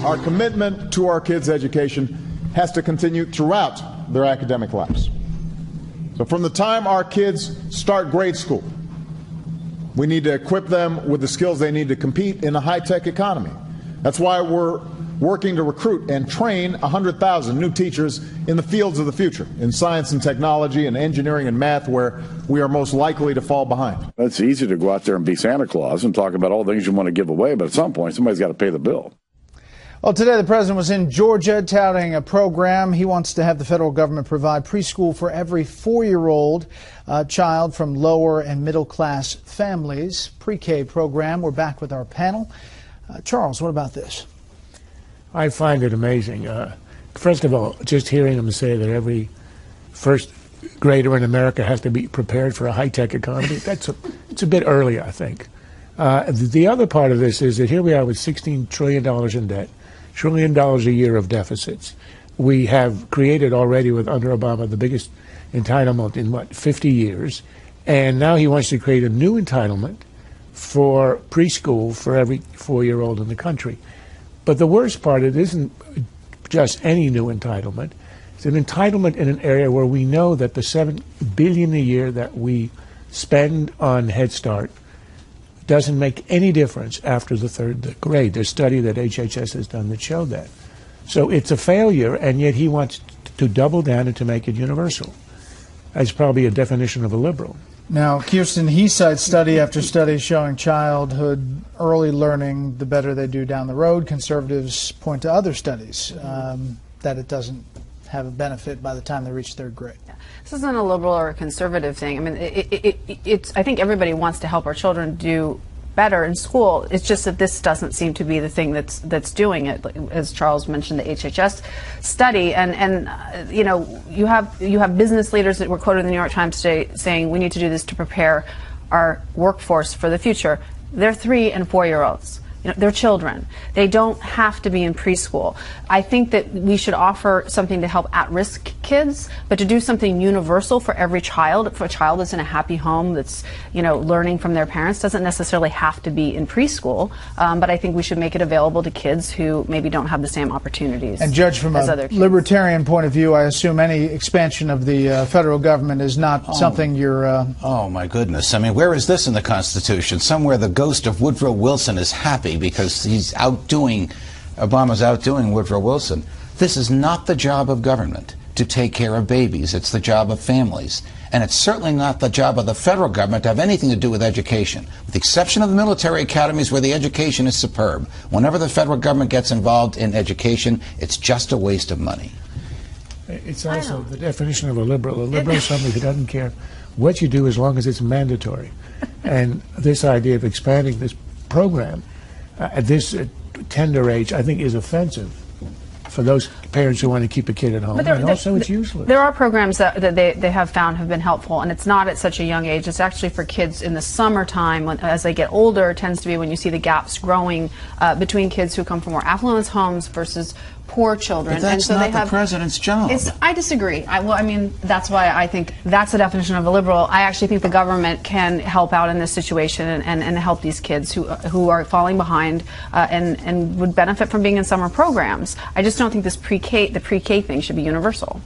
Our commitment to our kids' education has to continue throughout their academic lives. So from the time our kids start grade school, we need to equip them with the skills they need to compete in a high-tech economy. That's why we're working to recruit and train 100,000 new teachers in the fields of the future, in science and technology and engineering and math, where we are most likely to fall behind. It's easy to go out there and be Santa Claus and talk about all the things you want to give away, but at some point, somebody's got to pay the bill. Well, today the president was in Georgia touting a program. He wants to have the federal government provide preschool for every 4-year-old child from lower and middle class families. Pre-K program. We're back with our panel. Charles, what about this? I find it amazing. First of all, just hearing him say that every first grader in America has to be prepared for a high-tech economy, it's a bit early, I think. The other part of this is that here we are with $16 trillion in debt, $1 trillion a year of deficits. We have created already with under Obama the biggest entitlement in, 50 years. And now he wants to create a new entitlement for preschool for every 4-year-old in the country. But the worst part, it isn't just any new entitlement. It's an entitlement in an area where we know that the $7 billion a year that we spend on Head Start doesn't make any difference after the 3rd grade. There's a study that HHS has done that showed that. So it's a failure, and yet he wants to double down and to make it universal. That's probably a definition of a liberal. Now, Kirsten, he cites study after study showing childhood early learning, the better they do down the road. Conservatives point to other studies that it doesn't have a benefit by the time they reach 3rd grade. This isn't a liberal or a conservative thing. I mean, I think everybody wants to help our children do better in school. It's just that this doesn't seem to be the thing that's doing it. As Charles mentioned, the HHS study, and you know, you have business leaders that were quoted in the New York Times today saying we need to do this to prepare our workforce for the future. They're 3- and 4-year-olds. You know, they're children. They don't have to be in preschool. I think that we should offer something to help at-risk kids, but to do something universal for every child, for a child that's in a happy home, that's, you know, learning from their parents, doesn't necessarily have to be in preschool. But I think we should make it available to kids who maybe don't have the same opportunities. And Judge, from a libertarian point of view, I assume any expansion of the federal government is not something you're... Oh, my goodness. I mean, where is this in the Constitution? Somewhere the ghost of Woodrow Wilson is happy because he's Obama's outdoing Woodrow Wilson. This is not the job of government to take care of babies. It's the job of families. And it's certainly not the job of the federal government to have anything to do with education, with the exception of the military academies where the education is superb. Whenever the federal government gets involved in education, it's just a waste of money. It's also the definition of a liberal. A liberal is somebody who doesn't care what you do as long as it's mandatory. And this idea of expanding this program at this tender age, I think, is offensive for those parents who want to keep a kid at home, and also it's useless. There are programs that they have found have been helpful, and it's not at such a young age. It's actually for kids in the summertime. As they get older, it tends to be when you see the gaps growing between kids who come from more affluent homes versus poor children. But that's and so not the president's job. I didisagree. I mean, that's why I think that's the definition of a liberal. I actually think the government can help out in this situation and help these kids who are falling behind and would benefit from being in summer programs. I just don't think this the pre-K thing should be universal.